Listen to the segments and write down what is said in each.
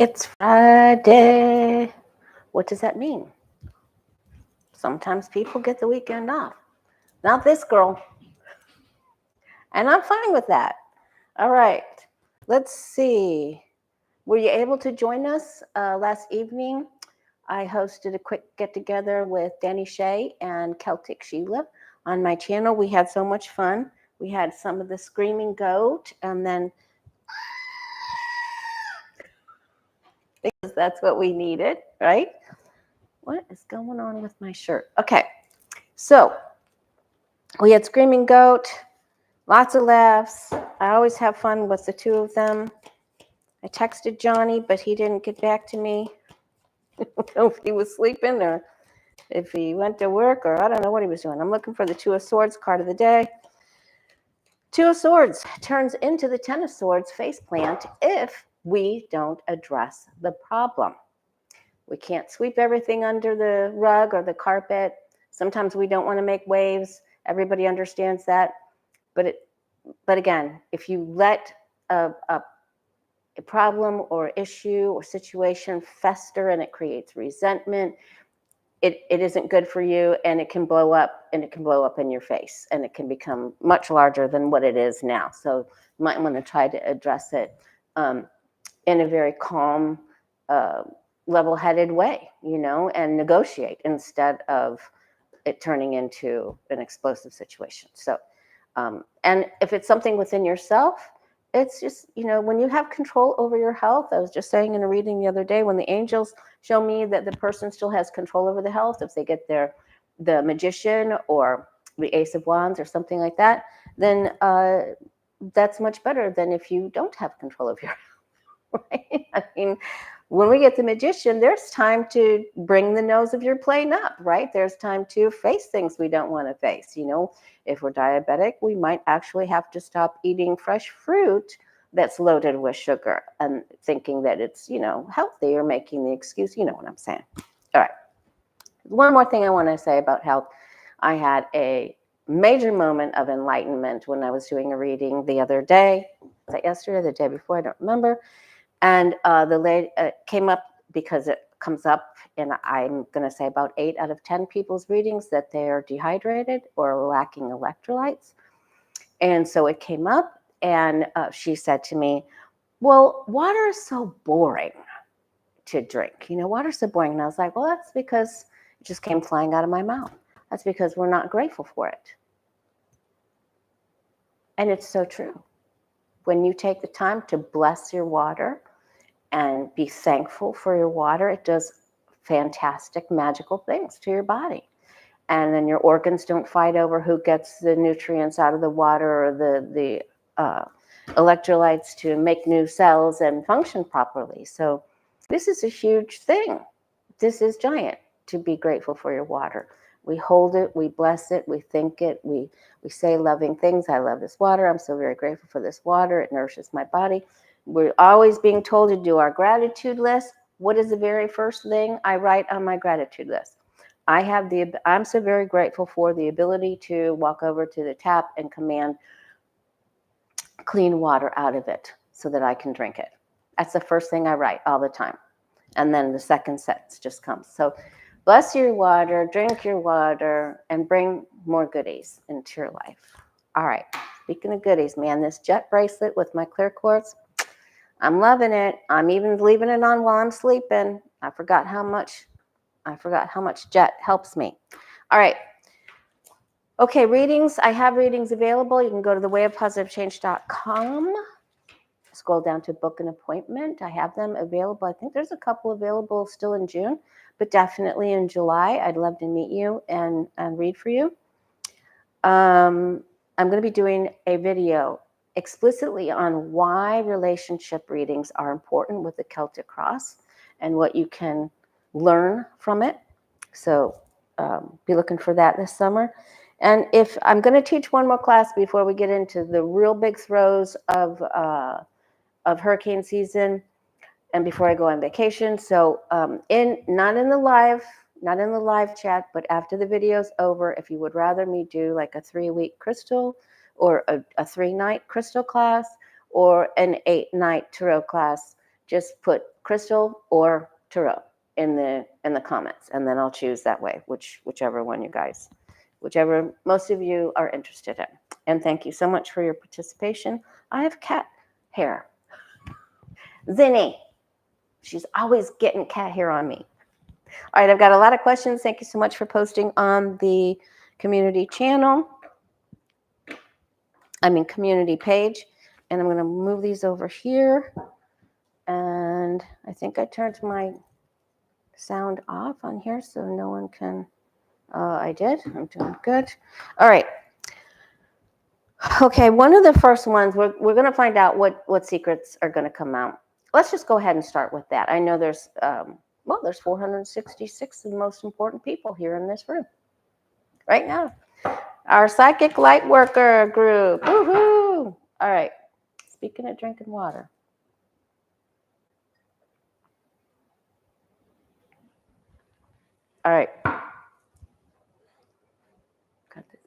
It's Friday. What does that mean? Sometimes people get the weekend off. Not this girl. And I'm fine with that. All right. Let's see. Were you able to join us last evening? I hosted a quick get-together with Danny Shea and Celtic Sheila on my channel. We had so much fun. We had some of the screaming goat, and then because that's what we needed, right? What is going on with my shirt? Okay, so we had screaming goat, lots of laughs. I always have fun with the two of them. I texted Johnny, but he didn't get back to me. I don't know if he was sleeping or if he went to work, or I don't know what he was doing. I'm looking for the Two of Swords card of the day. Two of Swords turns into the Ten of Swords faceplant if we don't address the problem. We can't sweep everything under the rug or the carpet. Sometimes we don't want to make waves. Everybody understands that. But again, if you let a problem or issue or situation fester and it creates resentment, it isn't good for you, and it can blow up, and it can blow up in your face, and it can become much larger than what it is now. So you might want to try to address it in a very calm, level-headed way, and negotiate instead of it turning into an explosive situation. So, and if it's something within yourself, it's just, when you have control over your health. I was just saying in a reading the other day, when the angels show me that the person still has control over the health, if they get the Magician or the Ace of Wands or something like that, then that's much better than if you don't have control of your health, right? I mean, when we get the Magician, there's time to bring the nose of your plane up, right? There's time to face things we don't want to face. If we're diabetic, we might actually have to stop eating fresh fruit that's loaded with sugar and thinking that it's, healthy, or making the excuse. You know what I'm saying? All right. One more thing I want to say about health. I had a major moment of enlightenment when I was doing a reading the other day. Was that yesterday or the day before? I don't remember. And the lady came up, because it comes up, and I'm going to say about 8 out of 10 people's readings that they are dehydrated or lacking electrolytes. And so it came up, and she said to me, well, water is so boring to drink. Water is so boring. And I was like, well, that's because it just came flying out of my mouth. That's because we're not grateful for it. And it's so true. When you take the time to bless your water and be thankful for your water, it does fantastic, magical things to your body. And then your organs don't fight over who gets the nutrients out of the water or the electrolytes to make new cells and function properly. So this is a huge thing. This is giant, to be grateful for your water. We hold it, we bless it, we think it, we say loving things. I love this water. I'm so very grateful for this water. It nourishes my body. We're always being told to do our gratitude list. What is the very first thing I write on my gratitude list? I'm so very grateful for the ability to walk over to the tap and command clean water out of it so that I can drink it. That's the first thing I write all the time. And then the second sentence just comes. So bless your water, drink your water, and bring more goodies into your life. All right. Speaking of goodies, man, this jet bracelet with my clear quartz, I'm loving it. I'm even leaving it on while I'm sleeping. I forgot how much jet helps me. All right. Okay, readings. I have readings available. You can go to thewayofpositivechange.com. Scroll down to book an appointment. I have them available. I think there's a couple available still in June, but definitely in July. I'd love to meet you and read for you. I'm going to be doing a video explicitly on why relationship readings are important with the Celtic Cross and what you can learn from it. So be looking for that this summer. And if I'm going to teach one more class before we get into the real big throes of hurricane season and before I go on vacation. So not in the live chat, but after the video's over, if you would rather me do like a 3-week crystal or a 3-night crystal class or an 8-night tarot class, just put crystal or tarot in the comments, and then I'll choose that way, whichever one you guys, whichever most of you are interested in. And thank you so much for your participation. I have cat hair. Zinni, she's always getting cat hair on me. All right, I've got a lot of questions. Thank you so much for posting on the community channel. Community page. And I'm going to move these over here. And I think I turned my sound off on here so no one can. I did. I'm doing good. All right. Okay, one of the first ones, we're going to find out what secrets are going to come out. Let's just go ahead and start with that. I know there's 466 of the most important people here in this room right now. Our psychic light worker group. Woohoo! All right. Speaking of drinking water. All right. Got this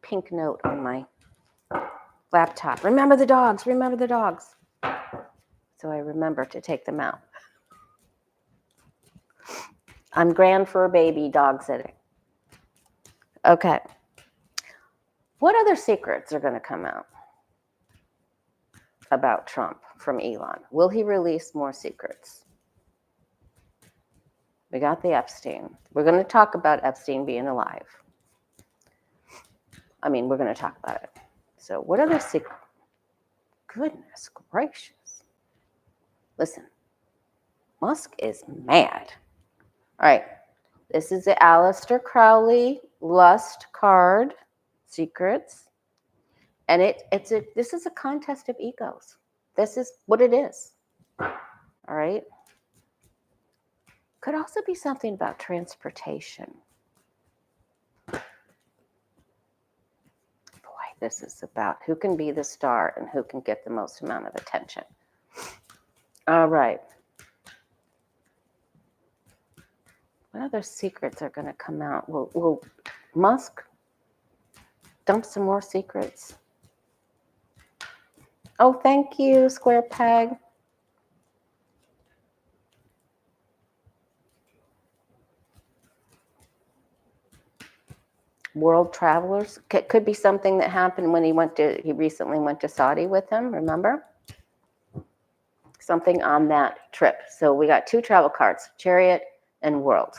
pink note on my laptop. Remember the dogs. Remember the dogs. So I remember to take them out. I'm grand for a baby dog sitting. Okay. What other secrets are going to come out about Trump from Elon? Will he release more secrets? We got the Epstein. We're going to talk about Epstein being alive. We're going to talk about it. So what other secrets? Goodness gracious. Listen, Musk is mad. All right. This is the Aleister Crowley Lust card, secrets. And this is a contest of egos. This is what it is. All right. Could also be something about transportation. Boy, this is about who can be the star and who can get the most amount of attention. All right. What other secrets are going to come out? Will Musk dump some more secrets? Oh, thank you, Square Peg. World travelers. Could be something that happened when he recently went to Saudi with him, remember? Something on that trip. So we got two travel cards, Chariot and World.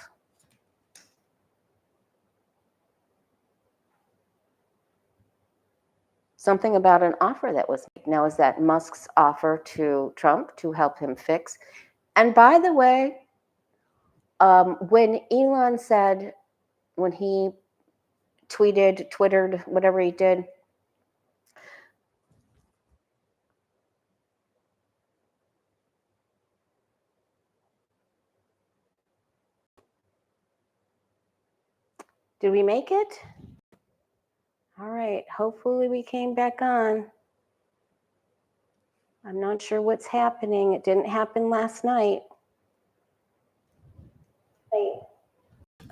Something about an offer that was made. Now, is that Musk's offer to Trump to help him fix? And by the way, when Elon said, when he twittered, whatever he did, did we make it? All right, hopefully we came back on. I'm not sure what's happening. It didn't happen last night.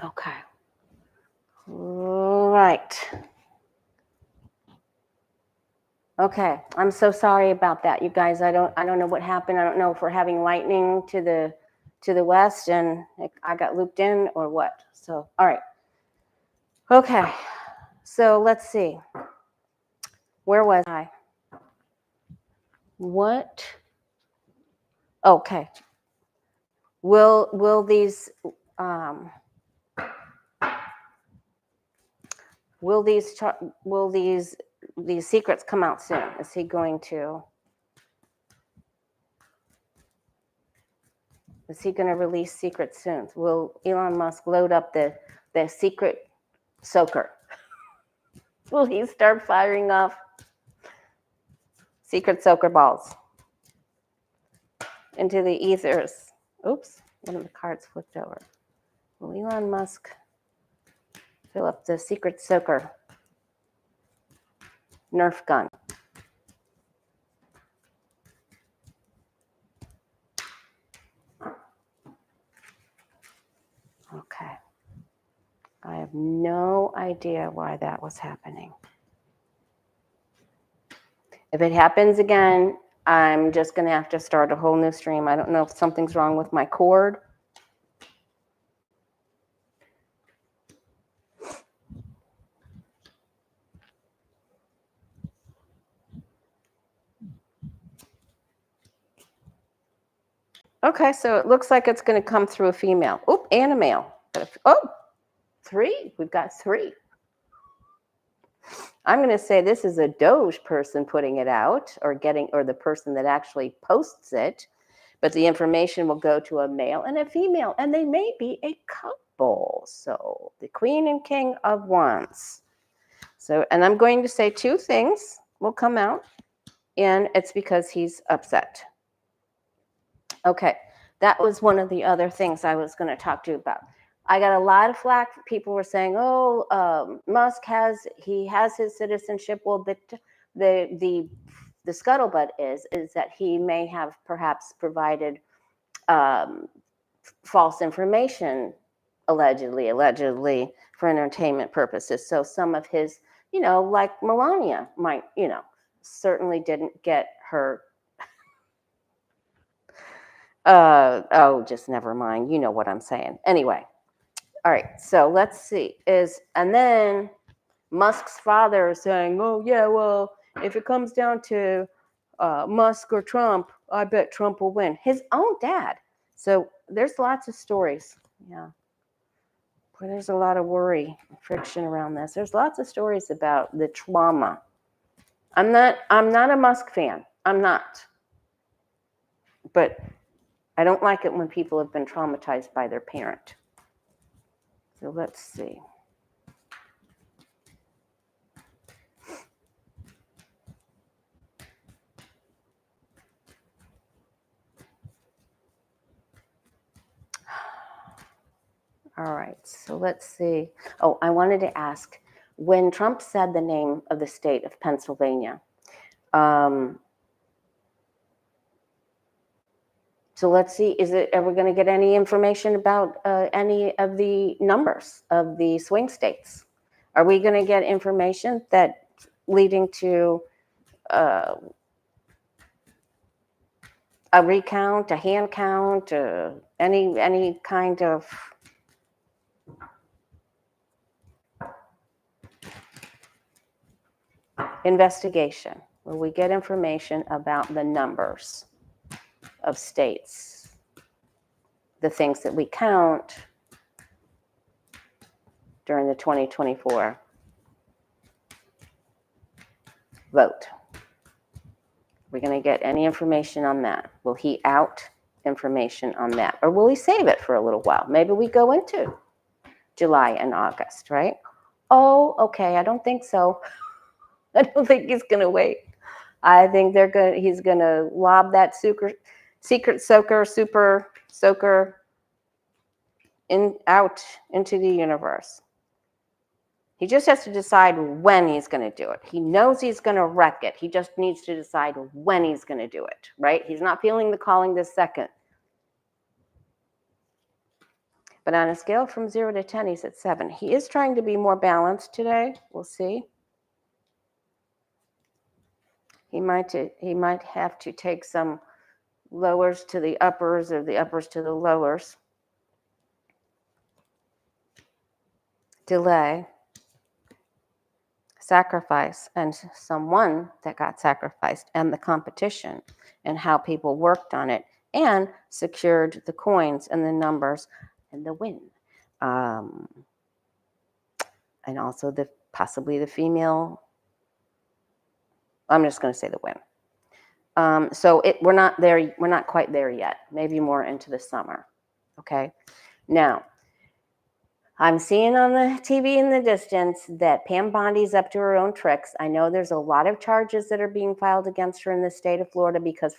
Okay. All right. Okay, I'm so sorry about that, you guys. I don't know what happened. I don't know if we're having lightning to the west and I got looped in or what. So, all right. Okay. So let's see. Where was I? What? Okay. Will these secrets come out soon? Is he going to release secrets soon? Will Elon Musk load up the secret soaker? Will he start firing off secret soaker balls into the ethers? Oops, one of the cards flipped over. Will Elon Musk fill up the secret soaker Nerf gun? Okay. I have no idea why that was happening. If it happens again, I'm just going to have to start a whole new stream. I don't know if something's wrong with my cord. Okay, so it looks like it's going to come through a female. Oop, and a male. Oh, 3. We've got 3. I'm going to say this is a DOGE person putting it out, or the person that actually posts it. But the information will go to a male and a female, and they may be a couple. So the Queen and King of Wands. So, and I'm going to say 2 things will come out, and it's because he's upset. Okay, that was one of the other things I was going to talk to you about. I got a lot of flack. People were saying, "Oh, Musk has his citizenship." Well, the scuttlebutt is that he may have perhaps provided false information, allegedly for entertainment purposes. So some of his, like Melania might, certainly didn't get her. Just never mind. You know what I'm saying. Anyway, all right. So let's see. And then Musk's father is saying, "Oh yeah, well, if it comes down to Musk or Trump, I bet Trump will win." His own dad. So there's lots of stories. Yeah. But there's a lot of worry, friction around this. There's lots of stories about the trauma. I'm not a Musk fan. I'm not. But I don't like it when people have been traumatized by their parent. So let's see. All right, so let's see. Oh, I wanted to ask, when Trump said the name of the state of Pennsylvania, so let's see, are we going to get any information about any of the numbers of the swing states? Are we going to get information that leading to a recount, a hand count, any kind of investigation? Will we get information about the numbers of states, the things that we count during the 2024 vote? We're going to get any information on that. Will he out information on that? Or will he save it for a little while? Maybe we go into July and August, right? Oh, okay, I don't think so. I don't think he's going to wait. I think he's going to lob that secret soaker, super soaker out into the universe. He just has to decide when he's going to do it. He knows he's going to wreck it. He just needs to decide when he's going to do it, right? He's not feeling the calling this second. But on a scale from 0 to 10, he's at 7. He is trying to be more balanced today. We'll see. He might have to take some lowers to the uppers or the uppers to the lowers. Delay. Sacrifice, and someone that got sacrificed, and the competition and how people worked on it and secured the coins and the numbers and the win, and also possibly the female. I'm just going to say the win. So we're not there. We're not quite there yet. Maybe more into the summer. Okay. Now, I'm seeing on the TV in the distance that Pam Bondi's up to her own tricks. I know there's a lot of charges that are being filed against her in the state of Florida because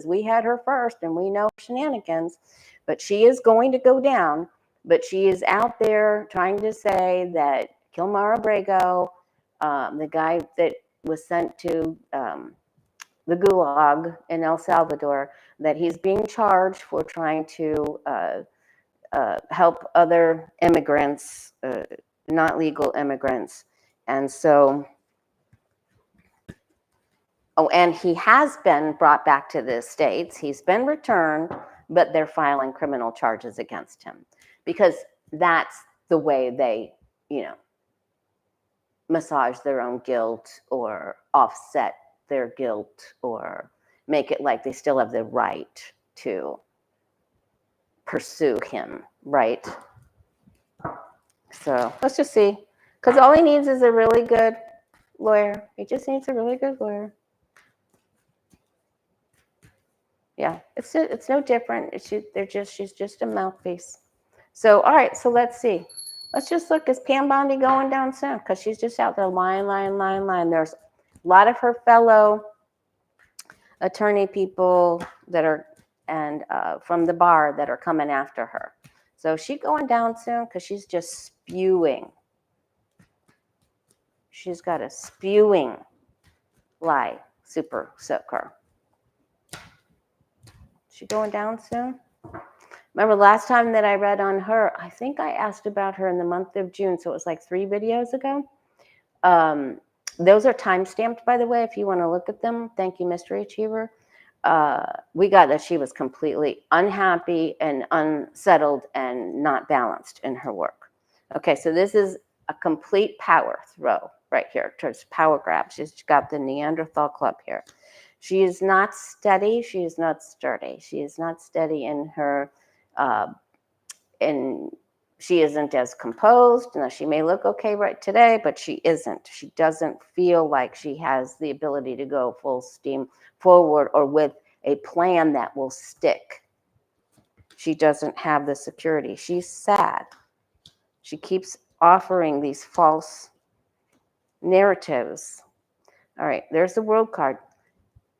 we had her first and we know shenanigans. But she is going to go down. But she is out there trying to say that Kilmar Abrego, the guy that was sent to the Gulag in El Salvador, that he's being charged for trying to help other immigrants, not legal immigrants. And so Oh, and he has been brought back to the States. He's been returned, but they're filing criminal charges against him because that's the way they, massage their own guilt or offset their guilt or make it like they still have the right to pursue him, right? So let's just see. Because all he needs is a really good lawyer. He just needs a really good lawyer. Yeah, it's no different. She's just a mouthpiece. So all right, so let's see. Let's just look. Is Pam Bondi going down soon? Because she's just out there lying. There's a lot of her fellow attorney people that are and from the bar that are coming after her. So is she going down soon? Because she's just spewing. She's got a spewing lie super soaker. She going down soon? Remember last time that I read on her, I think I asked about her in the month of June, so it was like 3 videos ago. Those are time-stamped, by the way, if you want to look at them. Thank you, Mystery Achiever. We got that she was completely unhappy and unsettled and not balanced in her work. Okay, so this is a complete power throw right here, towards power grab. She's got the Neanderthal club here. She is not steady. She is not sturdy. She is not steady in her, and she isn't as composed. Now, she may look okay right today, but she isn't. She doesn't feel like she has the ability to go full steam forward or with a plan that will stick. She doesn't have the security. She's sad. She keeps offering these false narratives. All right, there's the world card.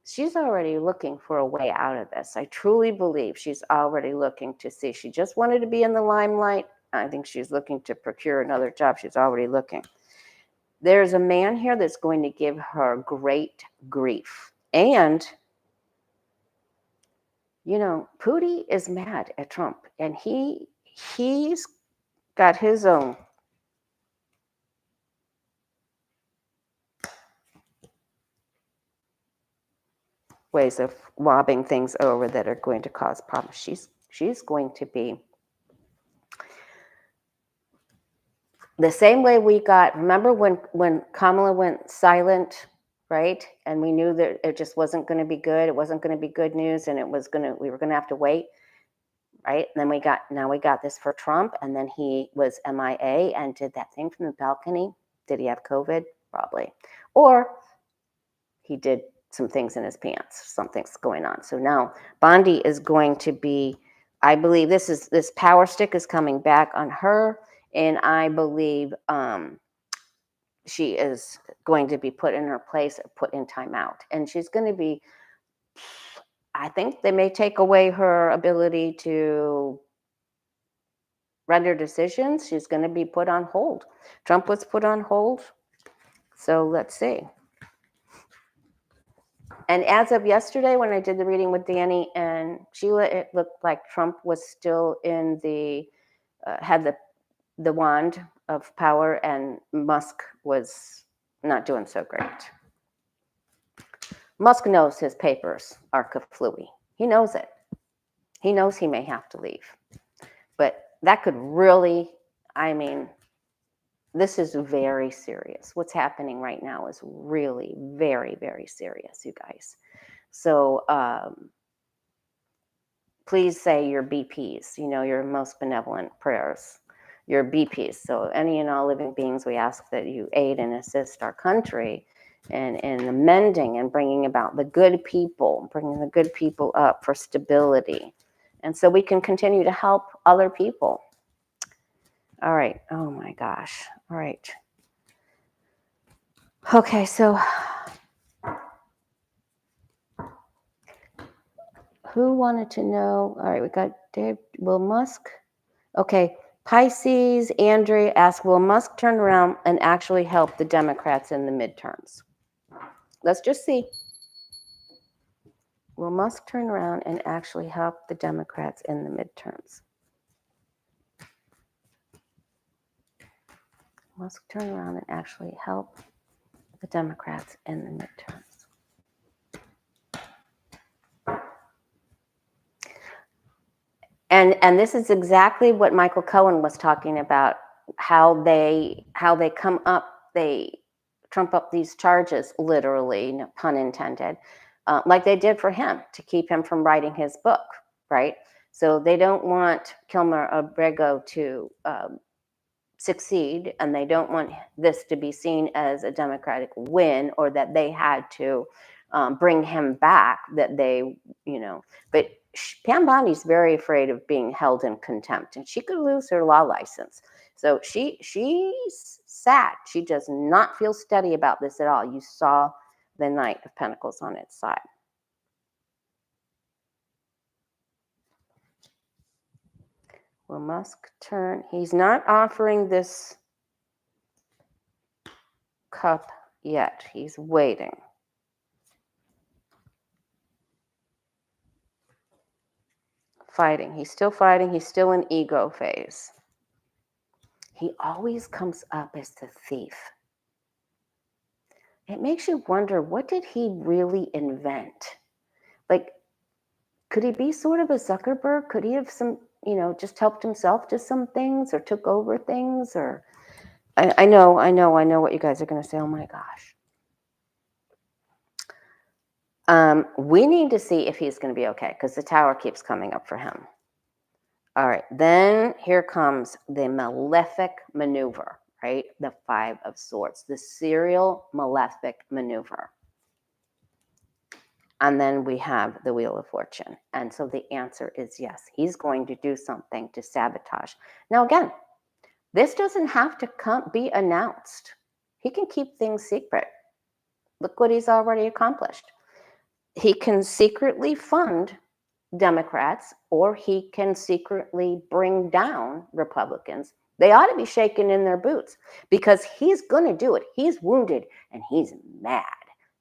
She's already looking for a way out of this. I truly believe she's already looking to see. She just wanted to be in the limelight. I think she's looking to procure another job. She's already looking. There's a man here that's going to give her great grief. And, Pooty is mad at Trump. And he's got his own ways of lobbing things over that are going to cause problems. She's going to be the same way we got. Remember when Kamala went silent, right? And we knew that it just wasn't going to be good. It wasn't going to be good news, and we were going to have to wait, right? And then we got this for Trump, and then he was MIA and did that thing from the balcony. Did he have COVID? Probably, or he did some things in his pants. Something's going on. So now Bondi is going to be, I believe this power stick is coming back on her, and I believe she is going to be put in her place, put in timeout. And she's going to be, I think they may take away her ability to render decisions. She's going to be put on hold. Trump was put on hold. So let's see. And as of yesterday, when I did the reading with Danny and Sheila, it looked like Trump was still in had the wand of power, and Musk was not doing so great. Musk knows his papers are kaflooey. He knows it. He knows he may have to leave. But that could really, this is very serious. What's happening right now is really very, very serious, you guys. So please say your BPs, your most benevolent prayers, your BPs. So any and all living beings, we ask that you aid and assist our country in amending and bringing about the good people, bringing the good people up for stability. And so we can continue to help other people. All right. Oh my gosh. All right. Okay, so who wanted to know? All right, we got Dave. Will Musk? Okay, Pisces, Andrea asked, will Musk turn around and actually help the Democrats in the midterms? Let's just see. Will Musk turn around and actually help the Democrats in the midterms? Musk turn around and actually help the Democrats in the midterms. And this is exactly what Michael Cohen was talking about, how they come up, they trump up these charges, literally, no pun intended, like they did for him to keep him from writing his book, right? So they don't want Kilmer Abrego to succeed, and they don't want this to be seen as a Democratic win, or that they had to bring him back, that they, but Pam Bondi's very afraid of being held in contempt, and she could lose her law license. So she's sad. She does not feel steady about this at all. You saw the Knight of Pentacles on its side. Will Musk turn? He's not offering this cup yet. He's waiting. Fighting. He's still fighting. He's still in ego phase. He always comes up as the thief. It makes you wonder, what did he really invent? Like, could he be sort of a Zuckerberg? Could he have some, just helped himself to some things, or took over things? Or I know what you guys are going to say. Oh my gosh. We need to see if he's going to be okay, because the tower keeps coming up for him. All right, then here comes the malefic maneuver, right? The Five of Swords, the serial malefic maneuver. And then we have the Wheel of Fortune. And so the answer is yes, he's going to do something to sabotage. Now, again, this doesn't have to be announced. He can keep things secret. Look what he's already accomplished. He can secretly fund Democrats, or he can secretly bring down Republicans. They ought to be shaken in their boots, because he's going to do it. He's wounded and he's mad.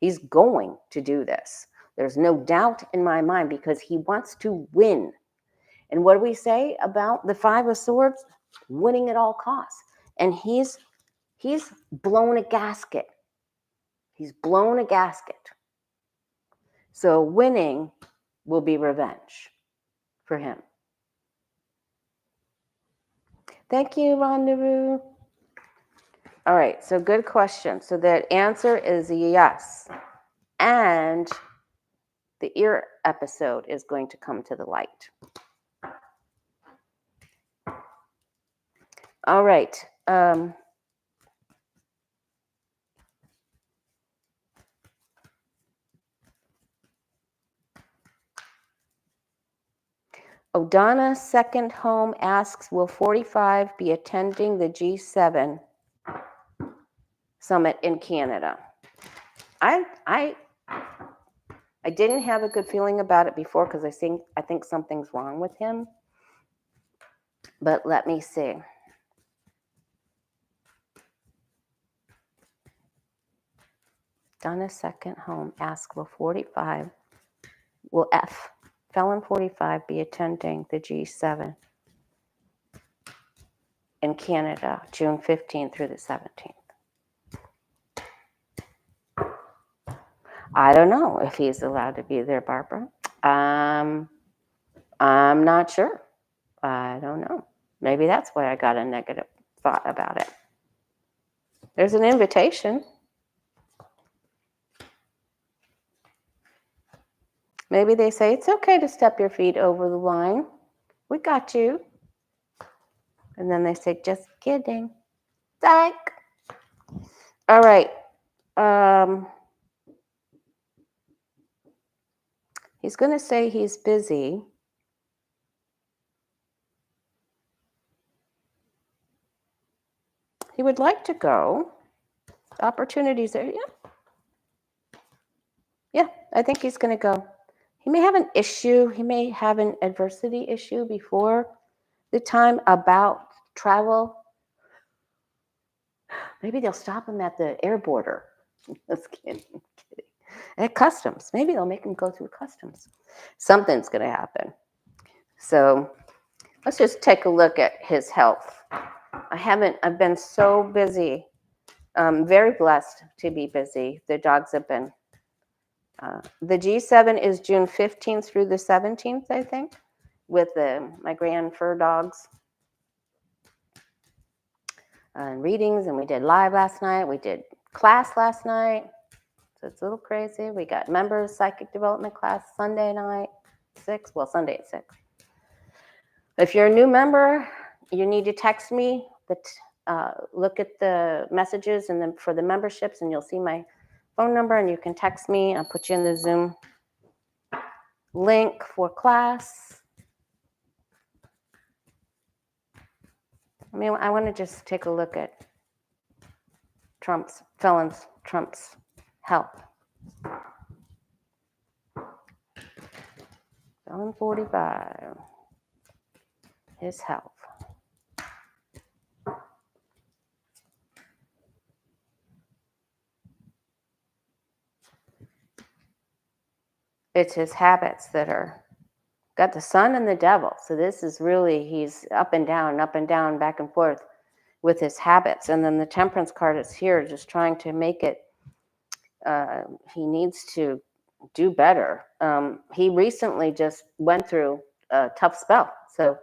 He's going to do this. There's no doubt in my mind, because he wants to win. And what do we say about the Five of Swords? Winning at all costs. And he's blown a gasket. He's blown a gasket. So winning will be revenge for him. Thank you, Rendezvous. All right, so good question. So that answer is yes. And the ear episode is going to come to the light. All right. O'Donna's second home asks, will 45 be attending the G7 summit in Canada? I didn't have a good feeling about it before, because I think something's wrong with him. But let me see. Donna's second home asks, will Felon 45 be attending the G7 in Canada, June 15th through the 17th? I don't know if he's allowed to be there, Barbara. I'm not sure. I don't know. Maybe that's why I got a negative thought about it. There's an invitation. Maybe they say, it's okay to step your feet over the line. We got you. And then they say, just kidding. Psych. All right. He's going to say he's busy. He would like to go. Opportunities there. Yeah, I think he's going to go. He may have an issue. He may have an adversity issue before the time about travel. Maybe they'll stop him at the air border. Just kidding. At customs. Maybe they'll make him go through customs. Something's going to happen. So let's just take a look at his health. I've been so busy. Very blessed to be busy. The dogs have been. The G7 is June 15th through the 17th, I think. with my grand fur dogs. And readings, and we did live last night. We did class last night. So it's a little crazy. We got members psychic development class Sunday night, 6. Well, Sunday at 6. If you're a new member, you need to text me. Look at the messages and then for the memberships, and you'll see my phone number, and you can text me. I'll put you in the Zoom link for class. I mean, I want to just take a look at Trump's health. Felon 45, his health. It's his habits that are got the sun and the devil. So this is really, he's up and down, back and forth with his habits. And then the temperance card is here just trying to make it, he needs to do better. He recently just went through a tough spell. So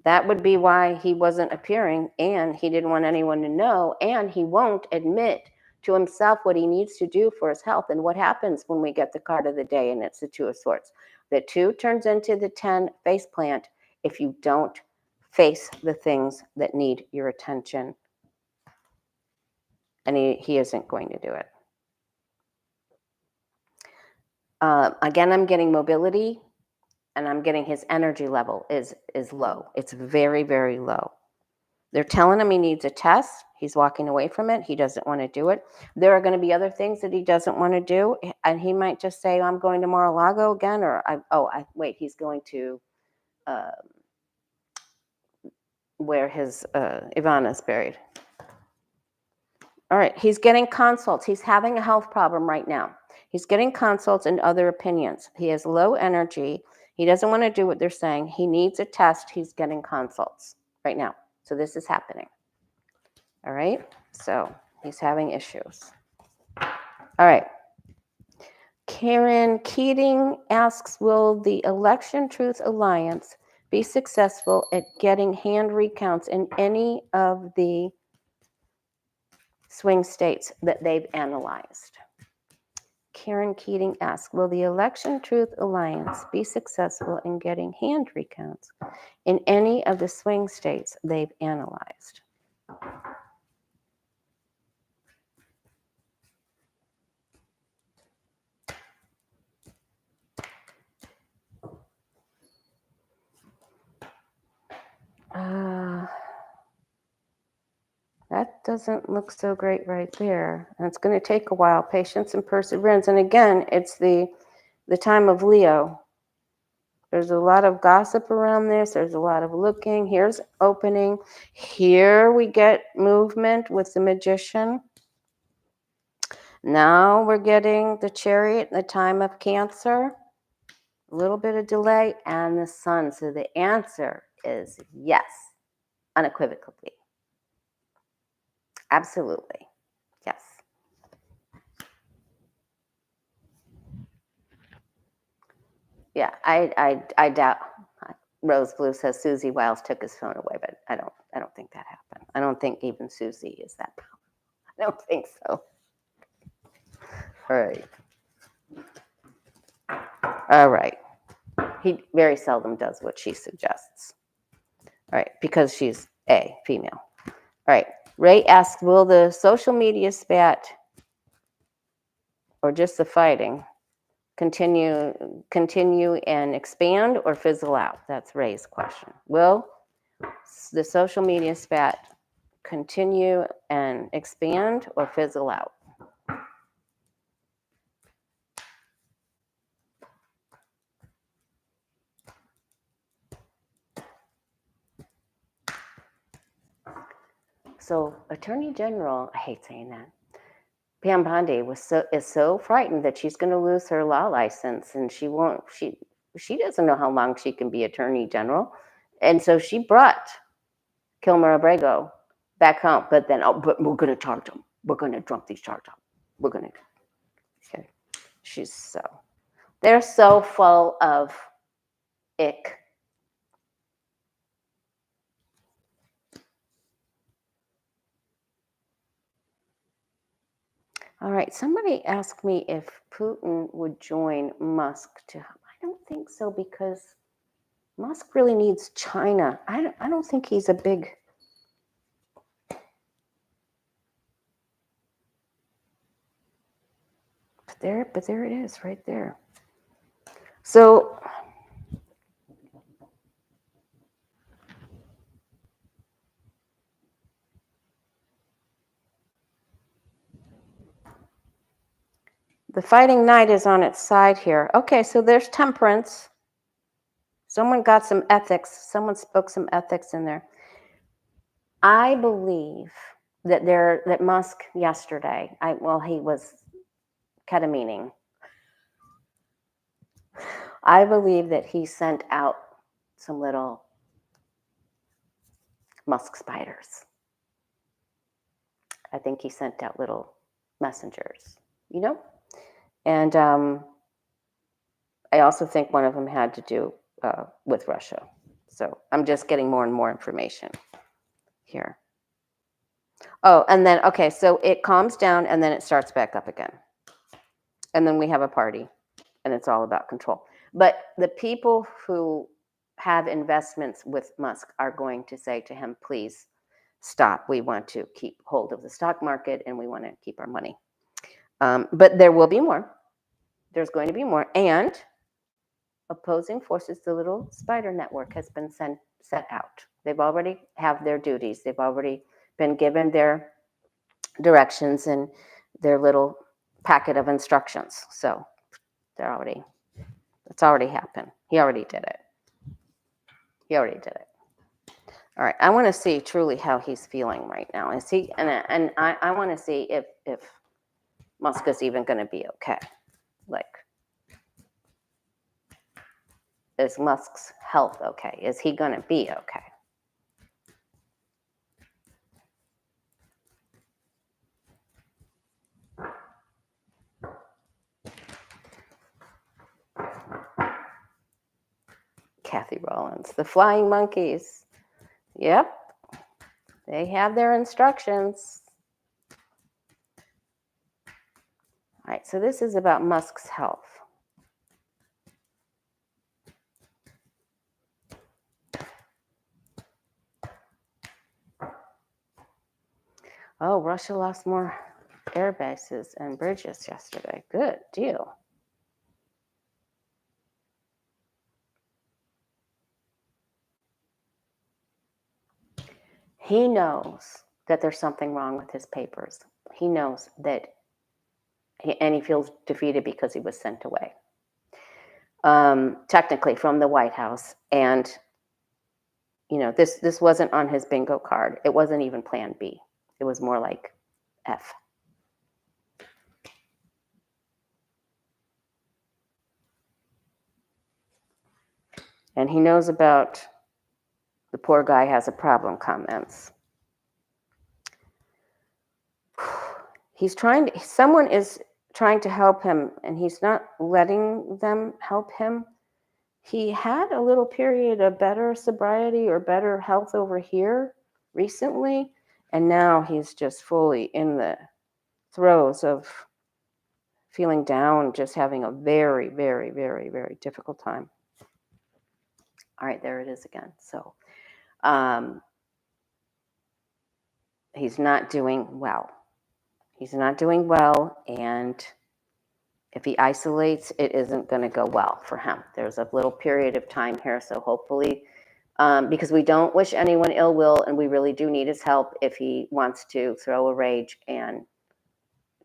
that would be why he wasn't appearing, and he didn't want anyone to know, and he won't admit to himself what he needs to do for his health. And what happens when we get the card of the day, and it's the 2 of Swords. The 2 turns into the 10 face plant if you don't face the things that need your attention. And he isn't going to do it. Again, I'm getting mobility, and I'm getting his energy level is low. It's very, very low. They're telling him he needs a test. He's walking away from it. He doesn't want to do it. There are going to be other things that he doesn't want to do. And he might just say, I'm going to Mar-a-Lago again. Or, wait, he's going to where his Ivana's buried. All right, he's getting consults. He's having a health problem right now. He's getting consults and other opinions. He has low energy. He doesn't want to do what they're saying. He needs a test. He's getting consults right now. So this is happening. All right, so he's having issues. All right. Karen Keating asks, will the Election Truth Alliance be successful at getting hand recounts in any of the swing states that they've analyzed? Karen Keating asks, will the Election Truth Alliance be successful in getting hand recounts in any of the swing states they've analyzed? That doesn't look so great right there. And it's going to take a while. Patience and perseverance. And again, it's the time of Leo. There's a lot of gossip around this. There's a lot of looking. Here's opening. Here we get movement with the Magician. Now we're getting the Chariot, the time of Cancer. A little bit of delay, and the Sun. So the answer is yes, unequivocally. Absolutely. Yes. Yeah, I doubt. Rose Blue says Susie Wiles took his phone away, but I don't think that happened. I don't think even Susie is that powerful. I don't think so. All right. He very seldom does what she suggests. All right, because she's a female. All right. Ray asks, will the social media spat or just the fighting continue and expand or fizzle out? That's Ray's question. Will the social media spat continue and expand or fizzle out? So Attorney General, I hate saying that, Pam Bondi is so frightened that she's going to lose her law license, and she doesn't know how long she can be Attorney General, and so she brought Kilmer Abrego back home. But then, but we're going to charge him. We're going to drop these charges. We're going to. Okay, they're so full of ick All right, somebody asked me if Putin would join Musk to. I don't think so because Musk really needs China. I don't think he's a big. But there it is, right there. So the fighting knight is on its side here. Okay, so there's temperance. Someone got some ethics. Someone spoke some ethics in there. I believe that Musk yesterday, he was ketamining. I believe that he sent out some little Musk spiders. I think he sent out little messengers, And I also think one of them had to do with Russia. So I'm just getting more and more information here. Oh, and then, okay, so it calms down and then it starts back up again. And then we have a party and it's all about control. But the people who have investments with Musk are going to say to him, please stop. We want to keep hold of the stock market and we want to keep our money. But there will be more. There's going to be more. And opposing forces, the little spider network has been set out. They've already have their duties. They've already been given their directions and their little packet of instructions. So it's already happened. He already did it. All right, I want to see truly how he's feeling right now. Is he? And I want to see if Musk is even going to be okay. Like, is Musk's health okay? Is he going to be okay? Kathy Rollins, the flying monkeys. Yep, they have their instructions. All right, so this is about Musk's health. Oh, Russia lost more air bases and bridges yesterday. Good deal. He knows that there's something wrong with his papers. He knows that, and he feels defeated because he was sent away, technically from the White House. And, this wasn't on his bingo card. It wasn't even plan B. It was more like F. And he knows about the poor guy has a problem comments. Someone is trying to help him and he's not letting them help him. He had a little period of better sobriety or better health over here recently, and now he's just fully in the throes of feeling down, just having a very, very, very, very difficult time. All right, there it is again. So he's not doing well. And if he isolates, it isn't going to go well for him. There's a little period of time here, so hopefully, because we don't wish anyone ill will, and we really do need his help if he wants to throw a rage and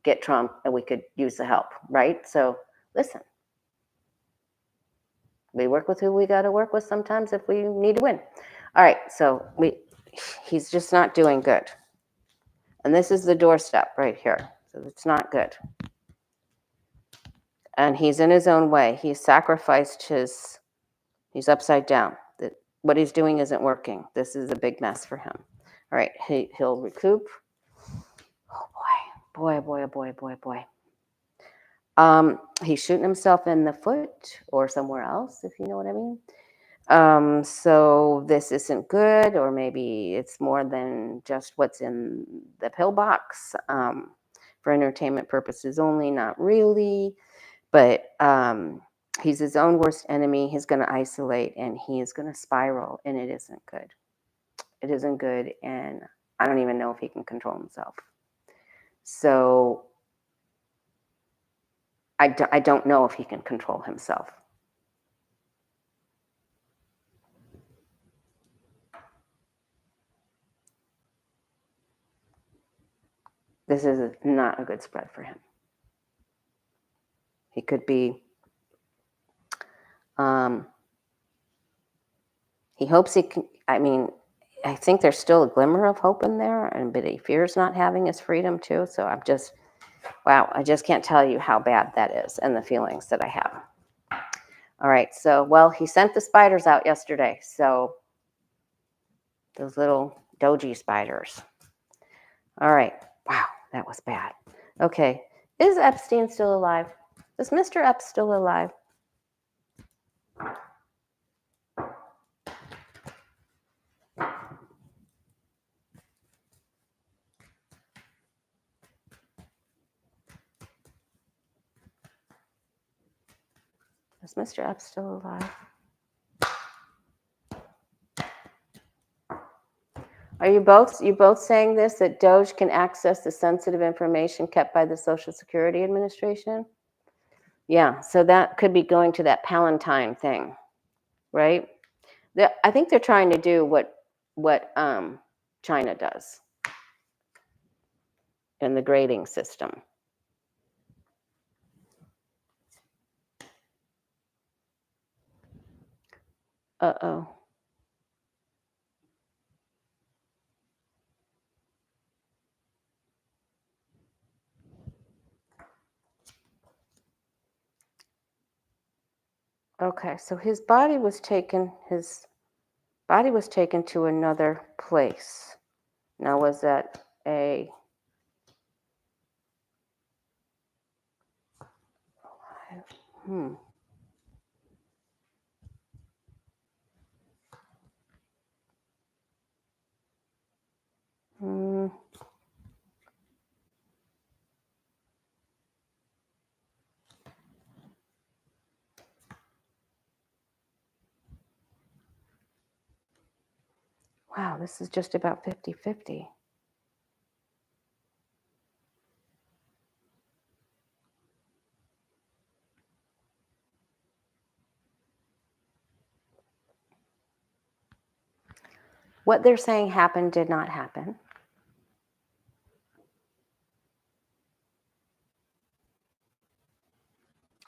get Trump, and we could use the help, right? So listen, we work with who we got to work with sometimes if we need to win. All right, so he's just not doing good. And this is the doorstep right here. So it's not good. And he's in his own way. He's sacrificed he's upside down. What he's doing isn't working. This is a big mess for him. All right, he'll recoup. Oh boy. He's shooting himself in the foot or somewhere else, if you know what I mean. So this isn't good, or maybe it's more than just what's in the pillbox. for entertainment purposes only, not really. But he's his own worst enemy. He's going to isolate and he is going to spiral, and it isn't good. It isn't good, and I don't even know if he can control himself. So I don't know if he can control himself. This is not a good spread for him. He could be, he hopes he can, I mean, I think there's still a glimmer of hope in there, but he fears not having his freedom too. So I'm just, wow, I just can't tell you how bad that is and the feelings that I have. All right, so, well, he sent the spiders out yesterday. So those little DOGE spiders. All right, wow, that was bad. Okay, is Epstein still alive? Is Mr. Epps still alive? Is Mr. Epps still alive? Are you both saying this, that DOGE can access the sensitive information kept by the Social Security Administration? Yeah, so that could be going to that Palatine thing, right? I think they're trying to do what China does in the grading system. Uh-oh. Okay, so his body was taken to another place. Now, was that a Wow, this is just about 50-50. What they're saying happened did not happen.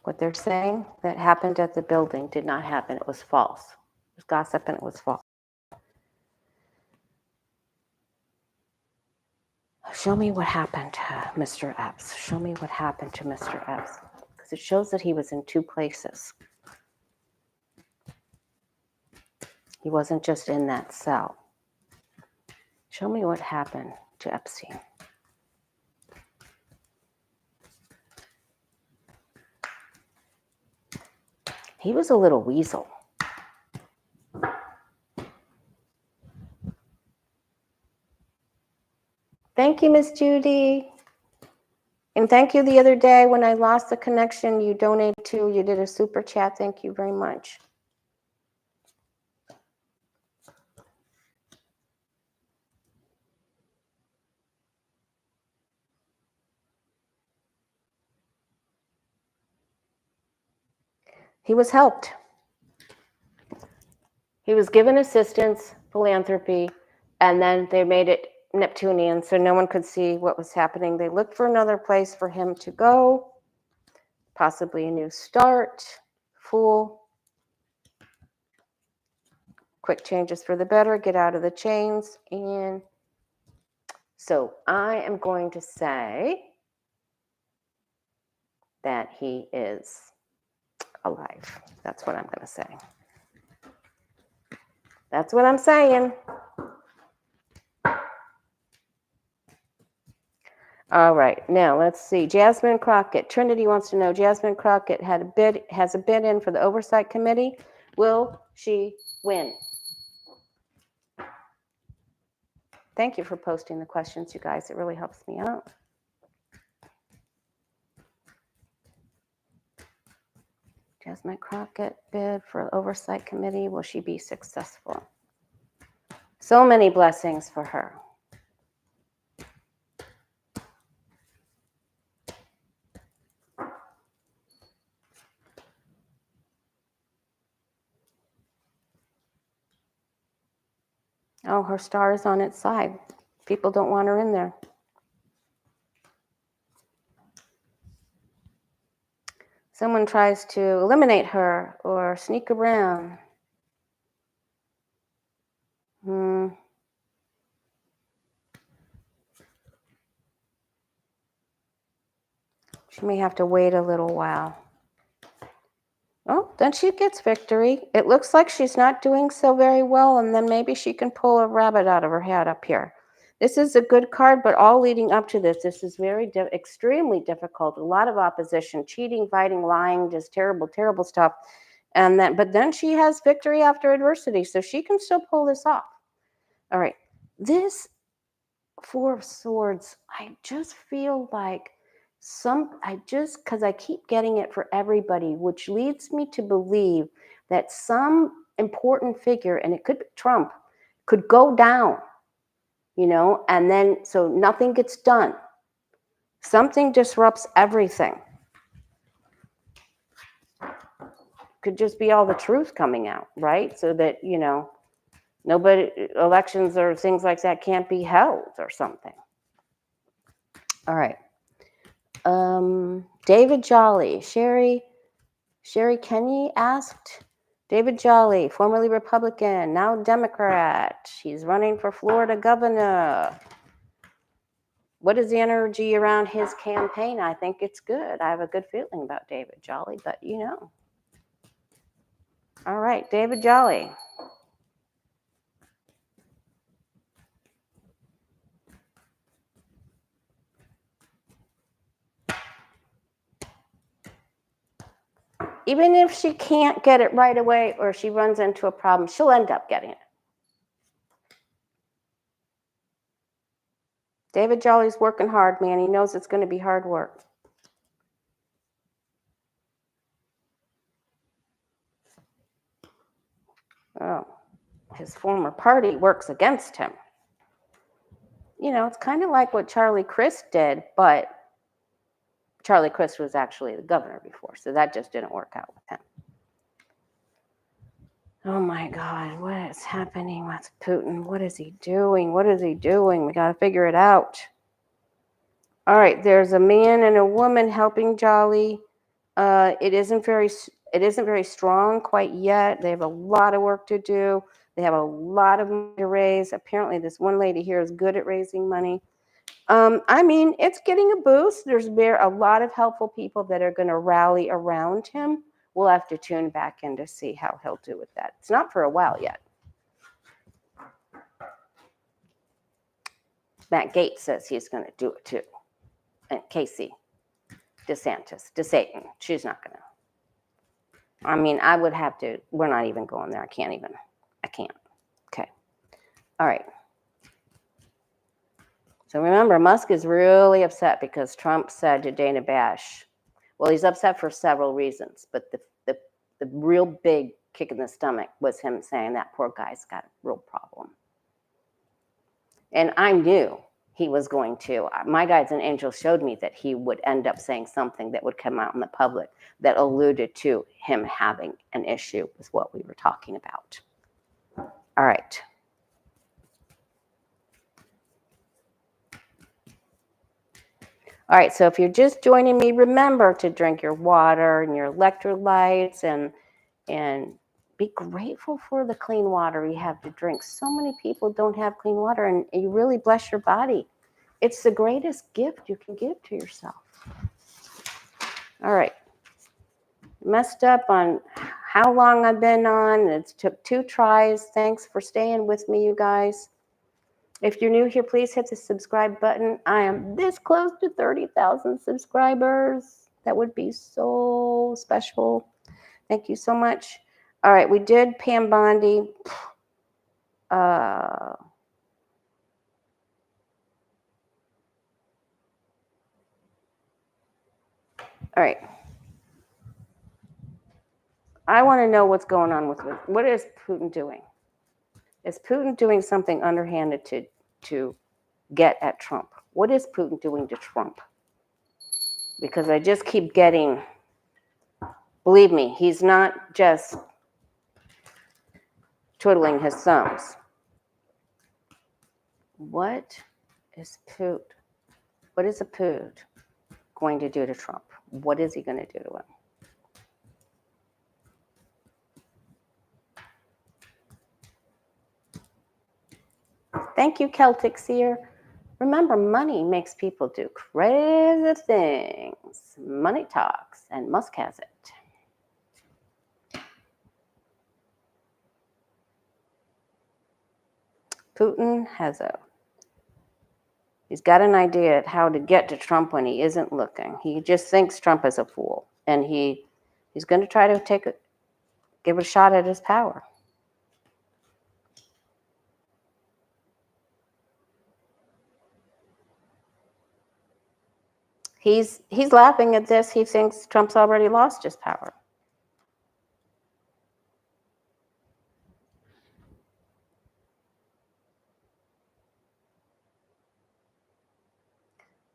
What they're saying that happened at the building did not happen. It was false. It was gossip and it was false. Show me what happened to Mr. Epps. Show me what happened to Mr. Epps. Because it shows that he was in two places. He wasn't just in that cell. Show me what happened to Epstein. He was a little weasel. Thank you, Miss Judy. And thank you the other day when I lost the connection, you donated to, you did a super chat. Thank you very much. He was helped. He was given assistance, philanthropy, and then they made it Neptunian so no one could see what was happening. They looked for another place for him to go, possibly a new start, fool. Quick changes for the better, get out of the chains. And so I am going to say that he is alive. That's what I'm going to say. That's what I'm saying. All right, now let's see. Jasmine Crockett. Trinity wants to know, Jasmine Crockett has a bid in for the Oversight Committee. Will she win? Thank you for posting the questions, you guys. It really helps me out. Jasmine Crockett bid for oversight committee. Will she be successful? So many blessings for her. Oh, her star is on its side. People don't want her in there. Someone tries to eliminate her or sneak around. She may have to wait a little while. Oh, then she gets victory. It looks like she's not doing so very well, and then maybe she can pull a rabbit out of her hat up here. This is a good card, but all leading up to this is very extremely difficult. A lot of opposition, cheating, fighting, lying, just terrible, terrible stuff. But then she has victory after adversity, so she can still pull this off. All right, this Four of Swords, I just feel like because I keep getting it for everybody, which leads me to believe that some important figure, and it could be Trump, could go down, and then so nothing gets done. Something disrupts everything. Could just be all the truth coming out, right? So that, elections or things like that can't be held or something. All right. David Jolly, Sherry Kenny asked. David Jolly, formerly Republican, now Democrat. He's running for Florida governor. What is the energy around his campaign? I think it's good. I have a good feeling about David Jolly, but All right, David Jolly. Even if she can't get it right away or she runs into a problem, she'll end up getting it. David Jolly's working hard, man. He knows it's going to be hard work. Oh, his former party works against him. It's kind of like what Charlie Crist did, but Charlie Crist was actually the governor before, so that just didn't work out with him. Oh my God, what is happening with Putin? What is he doing? What is he doing? We got to figure it out. All right, there's a man and a woman helping Jolly. It isn't very strong quite yet. They have a lot of work to do. They have a lot of money to raise. Apparently, this one lady here is good at raising money. It's getting a boost. There's a lot of helpful people that are going to rally around him. We'll have to tune back in to see how he'll do with that. It's not for a while yet. Matt Gaetz says he's going to do it too. And Casey DeSantis, she's not going to. I would have to. We're not even going there. I can't. Okay. All right. So remember, Musk is really upset because Trump said to Dana Bash, well, he's upset for several reasons, but the real big kick in the stomach was him saying that poor guy's got a real problem. And I knew he was going to. My guides and angels showed me that he would end up saying something that would come out in the public that alluded to him having an issue with what we were talking about. All right. All right, so if you're just joining me, remember to drink your water and your electrolytes and be grateful for the clean water you have to drink. So many people don't have clean water, and you really bless your body. It's the greatest gift you can give to yourself. All right. Messed up on how long I've been on. It took 2 tries. Thanks for staying with me, you guys. If you're new here, please hit the subscribe button. I am this close to 30,000 subscribers. That would be so special. Thank you so much. All right, we did Pam Bondi. All right. I want to know what's going on with what is Putin doing? Is Putin doing something underhanded to get at Trump? What is Putin doing to Trump? Because I just keep getting, believe me, he's not just twiddling his thumbs. What is Poot? What is a Poot going to do to Trump? What is he going to do to him? Thank you, Celtic Seer. Remember, money makes people do crazy things. Money talks, and Musk has it. Putin he's got an idea at how to get to Trump when he isn't looking. He just thinks Trump is a fool, and he's going to try to give it a shot at his power. He's laughing at this. He thinks Trump's already lost his power.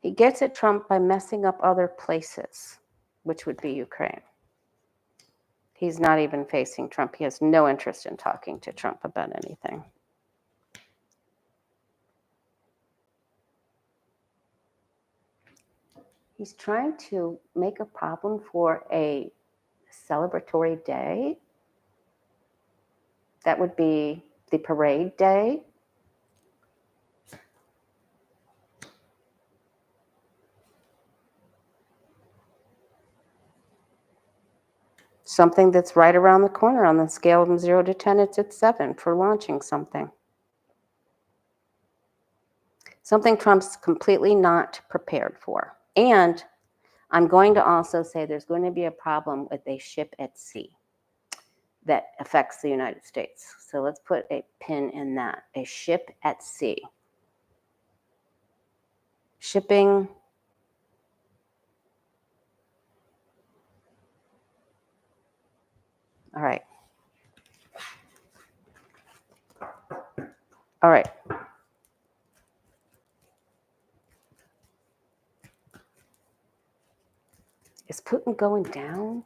He gets at Trump by messing up other places, which would be Ukraine. He's not even facing Trump. He has no interest in talking to Trump about anything. He's trying to make a problem for a celebratory day. That would be the parade day. Something that's right around the corner on the scale from 0 to 10, it's at 7 for launching something. Something Trump's completely not prepared for. And I'm going to also say there's going to be a problem with a ship at sea that affects the United States. So let's put a pin in that. A ship at sea. Shipping. All right. All right. Is Putin going down?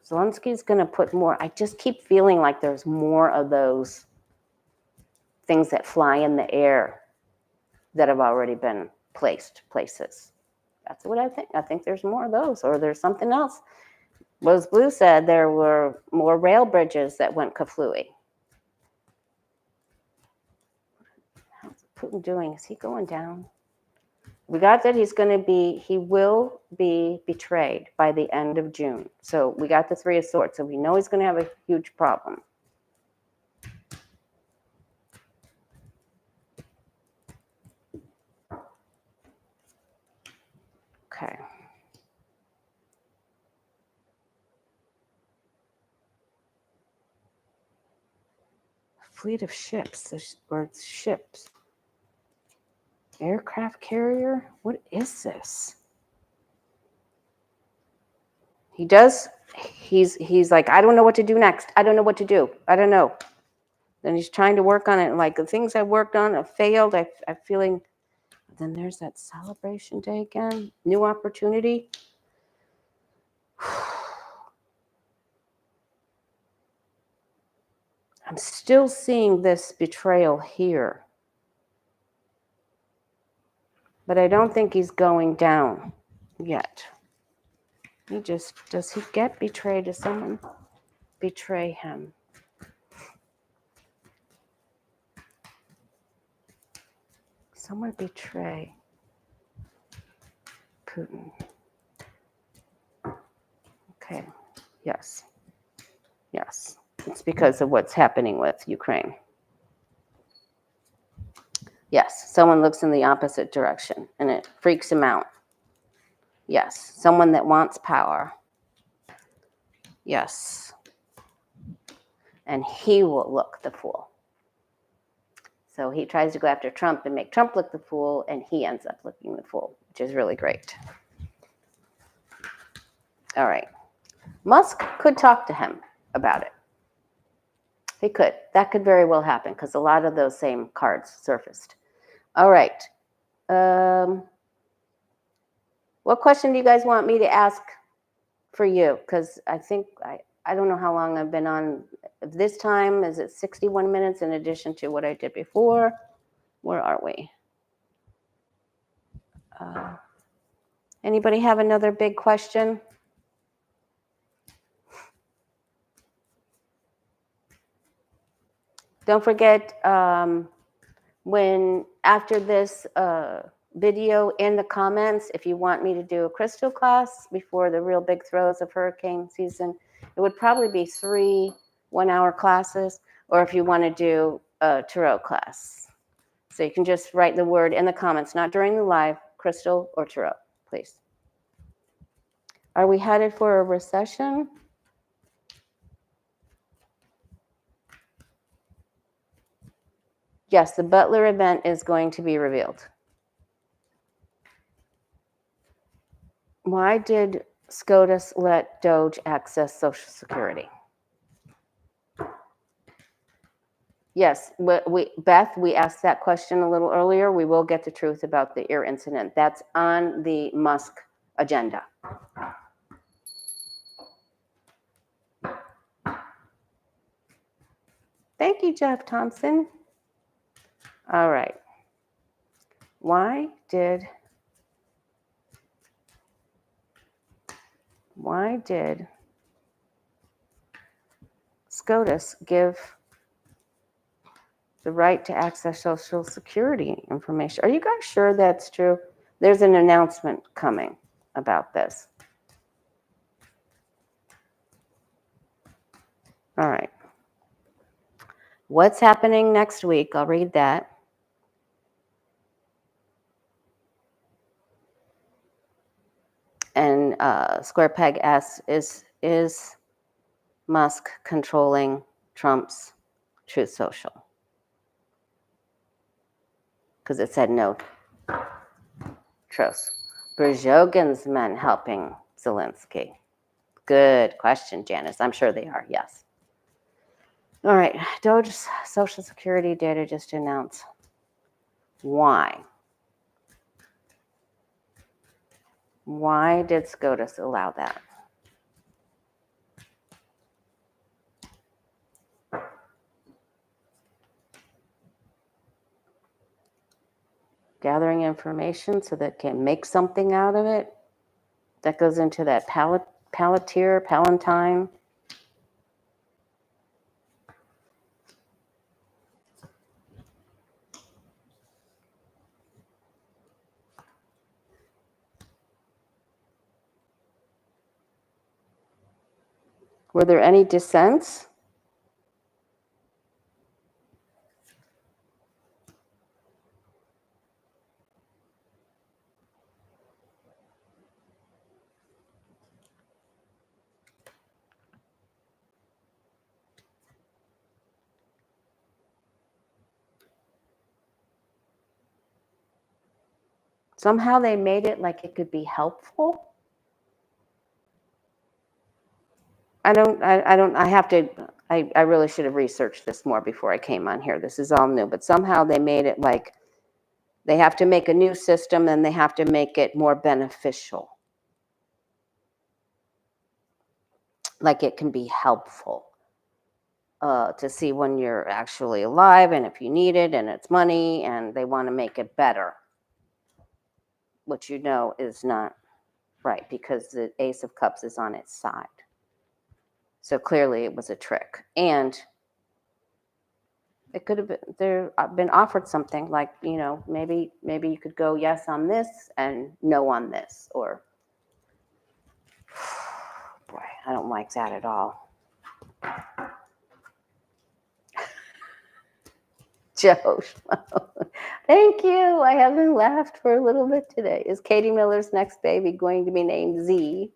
Zelensky's going to put more. I just keep feeling like there's more of those things that fly in the air that have already been placed places. That's what I think. I think there's more of those, or there's something else. Rose Blue said there were more rail bridges that went kaflooey. How's Putin doing? Is he going down? We got that he will be betrayed by the end of June. So we got the 3 of Swords. So we know he's going to have a huge problem. Okay. Fleet of ships, or ships. Aircraft carrier? What is this? He's like, I don't know what to do next. I don't know what to do. I don't know. Then he's trying to work on it. Like the things I worked on have failed. I'm feeling, then there's that celebration day again. New opportunity. I'm still seeing this betrayal here. But I don't think he's going down yet. Does he get betrayed? Does someone betray him? Someone betray Putin. Okay, yes. Yes, it's because of what's happening with Ukraine. Yes, someone looks in the opposite direction and it freaks him out. Yes, someone that wants power. Yes. And he will look the fool. So he tries to go after Trump and make Trump look the fool, and he ends up looking the fool, which is really great. All right. Musk could talk to him about it. He could. That could very well happen because a lot of those same cards surfaced. All right. What question do you guys want me to ask for you? Because I think, I don't know how long I've been on. This time, is it 61 minutes in addition to what I did before? Where are we? Anybody have another big question? Don't forget, when after this video in the comments, if you want me to do a crystal class before the real big throes of hurricane season, it would probably be 3 one-hour classes, or if you want to do a tarot class. So you can just write the word in the comments, not during the live, crystal or tarot, please. Are we headed for a recession? Yes, the Butler event is going to be revealed. Why did SCOTUS let DOGE access Social Security? Yes, Beth, we asked that question a little earlier. We will get the truth about the ear incident. That's on the Musk agenda. Thank you, Jeff Thompson. All right. Why did SCOTUS give the right to access Social Security information? Are you guys sure that's true? There's an announcement coming about this. All right. What's happening next week? I'll read that. And Square Peg asks, is Musk controlling Trump's Truth Social? Because it said no trust. Berjogin's men helping Zelensky. Good question, Janice. I'm sure they are, yes. All right, DOGE's Social Security data just announced. Why? Why did SCOTUS allow that? Gathering information so that can make something out of it. That goes into that Palatine. Were there any dissents? Somehow they made it like it could be helpful. I really should have researched this more before I came on here. This is all new, but somehow they made it like they have to make a new system and they have to make it more beneficial. Like it can be helpful to see when you're actually alive and if you need it and it's money, and they want to make it better, which you know is not right because the Ace of Cups is on its side. So clearly it was a trick. And it could have been offered something like, you know, maybe you could go yes on this and no on this, or boy, I don't like that at all. Joe, thank you. I haven't laughed for a little bit today. Is Katie Miller's next baby going to be named Z?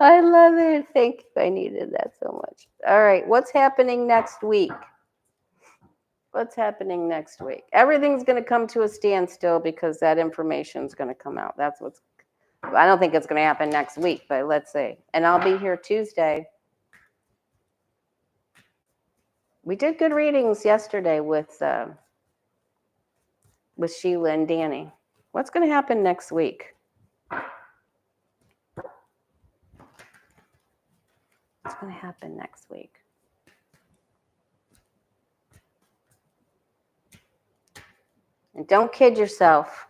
I love it. Thank you. I needed that so much. All right. What's happening next week? What's happening next week? Everything's going to come to a standstill because that information is going to come out. That's I don't think it's going to happen next week, but let's see. And I'll be here Tuesday. We did good readings yesterday with Sheila and Danny. What's going to happen next week? What's going to happen next week? And don't kid yourself.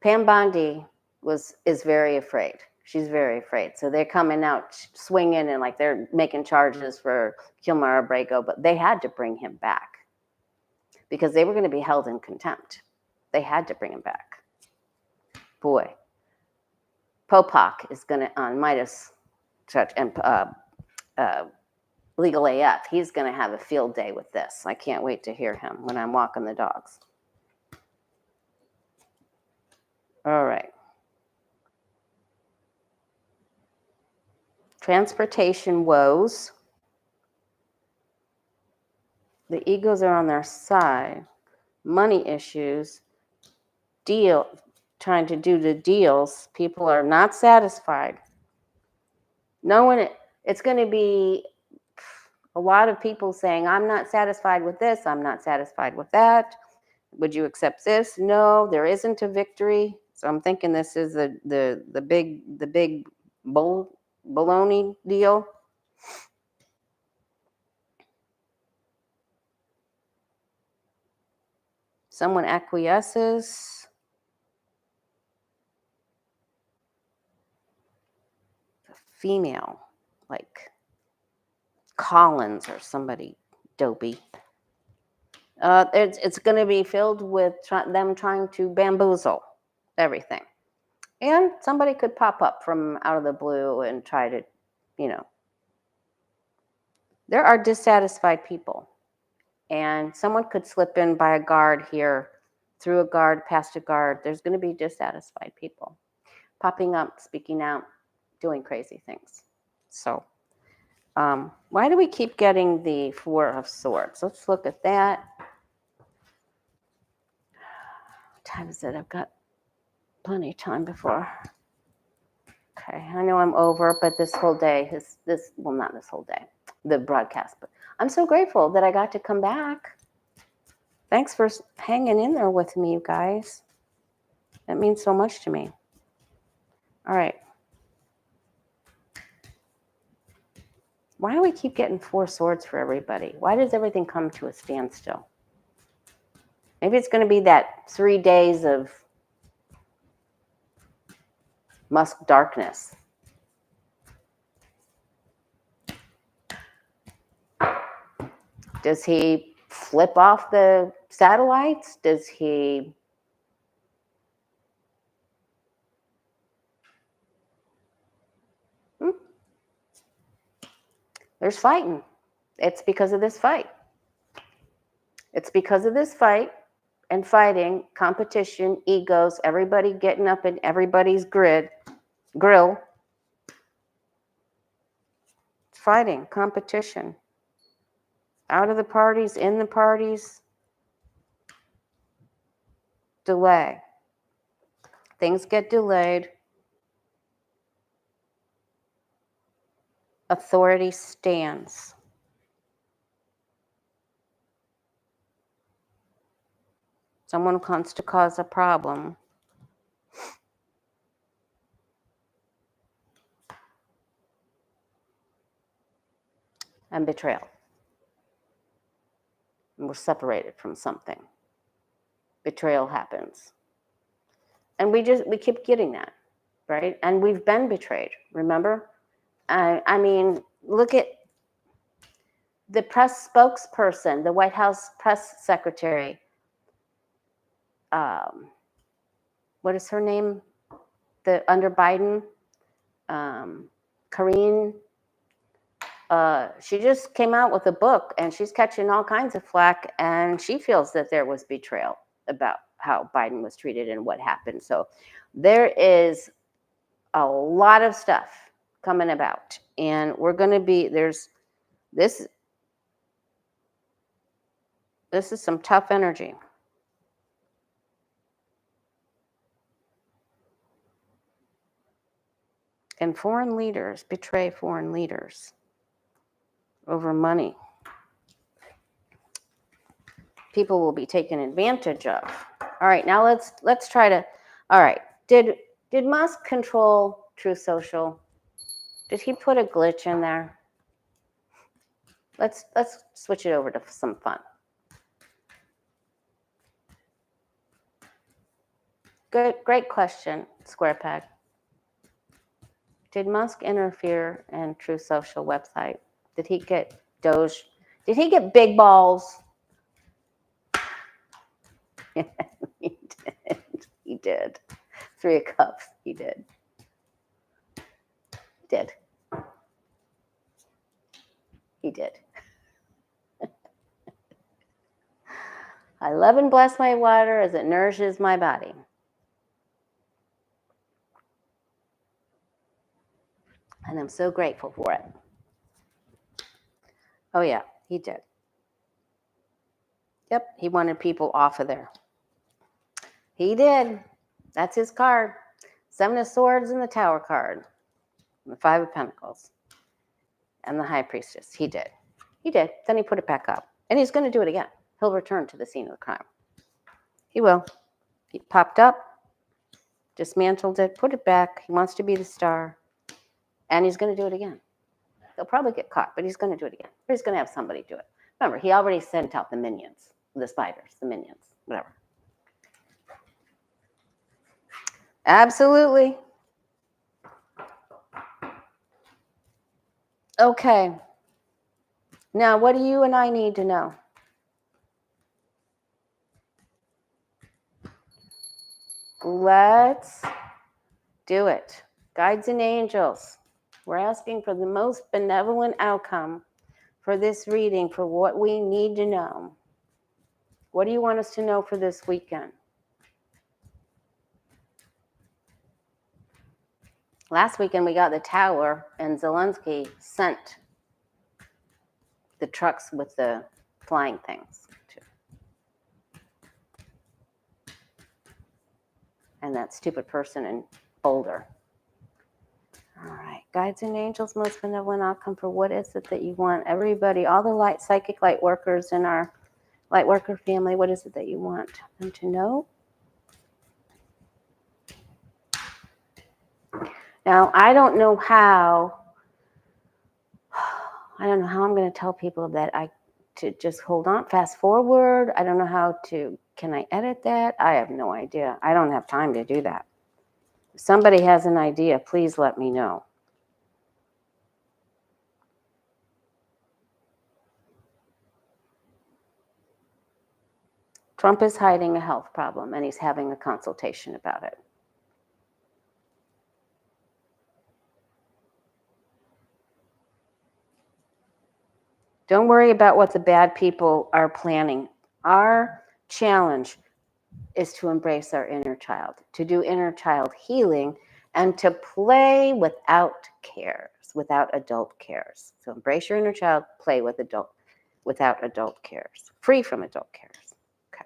Pam Bondi is very afraid. She's very afraid. So they're coming out swinging and like they're making charges for Kilmar Abrego, but they had to bring him back because they were going to be held in contempt. They had to bring him back. Boy, Popak is going to on Midas Church and Legal AF. He's going to have a field day with this. I can't wait to hear him when I'm walking the dogs. All right. Transportation woes. The egos are on their side. Money issues. Trying to do the deals. People are not satisfied. No one, it's going to be a lot of people saying, I'm not satisfied with this. I'm not satisfied with that. Would you accept this? No, there isn't a victory. So I'm thinking this is the big baloney deal. Someone acquiesces. A female, like Collins or somebody dopey. It's going to be filled with them trying to bamboozle everything. And somebody could pop up from out of the blue and try to, there are dissatisfied people. And someone could slip in by a guard here, through a guard, past a guard. There's going to be dissatisfied people popping up, speaking out, doing crazy things. So why do we keep getting the Four of Swords? Let's look at that. What time is it? I've got plenty of time before. Okay, I know I'm over, but this whole day well, not this whole day, the broadcast, but I'm so grateful that I got to come back. Thanks for hanging in there with me, you guys. That means so much to me. All right. Why do we keep getting Four Swords for everybody? Why does everything come to a standstill? Maybe it's going to be that 3 days of Musk darkness. Does he flip off the satellites? Does he... There's fighting. It's because of this fight. It's because of this fight and fighting, competition, egos, everybody getting up in everybody's grill. Fighting, competition. Out of the parties, in the parties. Delay. Things get delayed. Authority stands. Someone wants to cause a problem. And betrayal. And we're separated from something. Betrayal happens. And we keep getting that, right? And we've been betrayed, remember? I mean, look at the press spokesperson, the White House press secretary. What is her name? Under Biden, Karine. She just came out with a book, and she's catching all kinds of flack, and she feels that there was betrayal about how Biden was treated and what happened. So there is a lot of stuff coming about, and we're going to be, this is some tough energy. And foreign leaders betray foreign leaders over money. People will be taken advantage of. All right, now let's try to. All right, did Musk control Truth Social? Did he put a glitch in there? Let's switch it over to some fun. Good, great question, Square Peg. Did Musk interfere in Truth Social website? Did he get DOGE? Did he get big balls? Yeah, he did. He did. 3 of Cups. He did. He did. He did. I love and bless my water as it nourishes my body. And I'm so grateful for it. Oh, yeah, he did. Yep, he wanted people off of there. He did. That's his card. 7 of Swords and the Tower card. And the 5 of Pentacles. And the High Priestess. He did. He did. Then he put it back up. And he's going to do it again. He'll return to the scene of the crime. He will. He popped up, dismantled it, put it back. He wants to be the star. And he's going to do it again. He'll probably get caught, but he's going to do it again. Or he's going to have somebody do it. Remember, he already sent out the minions, the spiders, the minions, whatever. Absolutely. Okay. Now, what do you and I need to know? Let's do it. Guides and angels. We're asking for the most benevolent outcome for this reading, for what we need to know. What do you want us to know for this weekend? Last weekend we got the tower, and Zelensky sent the trucks with the flying things. And that stupid person in Boulder. All right, guides and angels, most benevolent outcome for what is it that you want? Everybody, all the psychic light workers in our light worker family, what is it that you want them to know? Now, I don't know how I'm going to tell people that to just hold on, fast forward. I don't know can I edit that? I have no idea. I don't have time to do that. If somebody has an idea, please let me know. Trump is hiding a health problem, and he's having a consultation about it. Don't worry about what the bad people are planning. Our challenge is to embrace our inner child, to do inner child healing, and to play without cares, without adult cares. So embrace your inner child, play without adult cares, free from adult cares. Okay.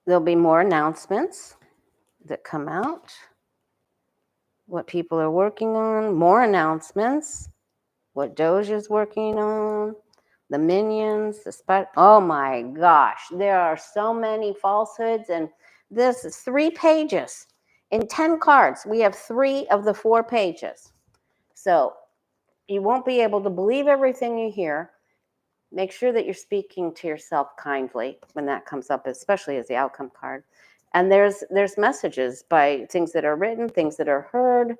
There'll be more announcements that come out. What people are working on, more announcements, what DOGE is working on, the minions, the spat. Oh my gosh, there are so many falsehoods, and this is 3 pages. In 10 cards, we have 3 of the 4 pages. So you won't be able to believe everything you hear. Make sure that you're speaking to yourself kindly when that comes up, especially as the outcome card. And there's messages by things that are written, things that are heard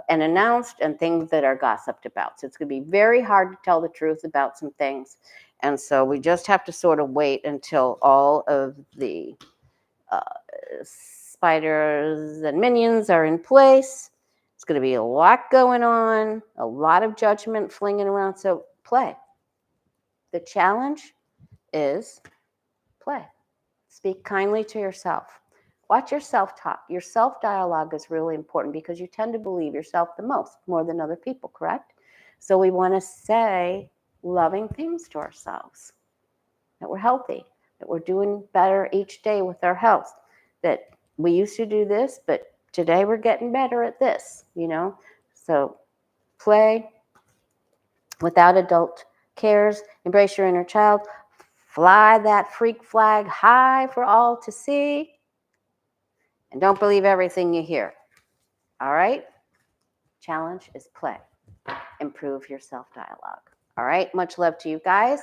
and announced, and things that are gossiped about. So it's going to be very hard to tell the truth about some things. And so we just have to sort of wait until all of the spiders and minions are in place. It's going to be a lot going on, a lot of judgment flinging around. So play. The challenge is play. Speak kindly to yourself. Watch your self-talk. Your self-dialogue is really important because you tend to believe yourself the most, more than other people, correct? So we want to say loving things to ourselves, that we're healthy, that we're doing better each day with our health, that we used to do this, but today we're getting better at this, you know? So play without adult cares, embrace your inner child, fly that freak flag high for all to see, and don't believe everything you hear. All right? Challenge is play. Improve your self-dialogue. All right? Much love to you guys.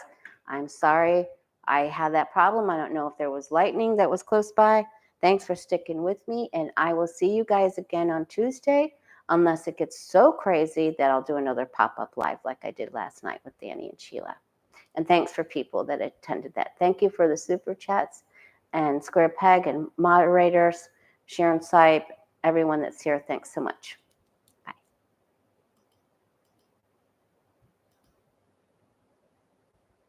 I'm sorry I had that problem. I don't know if there was lightning that was close by. Thanks for sticking with me, and I will see you guys again on Tuesday, unless it gets so crazy that I'll do another pop-up live like I did last night with Danny and Sheila. And thanks for people that attended that. Thank you for the super chats and Square Peg and moderators, Sharon Sipe, everyone that's here. Thanks so much.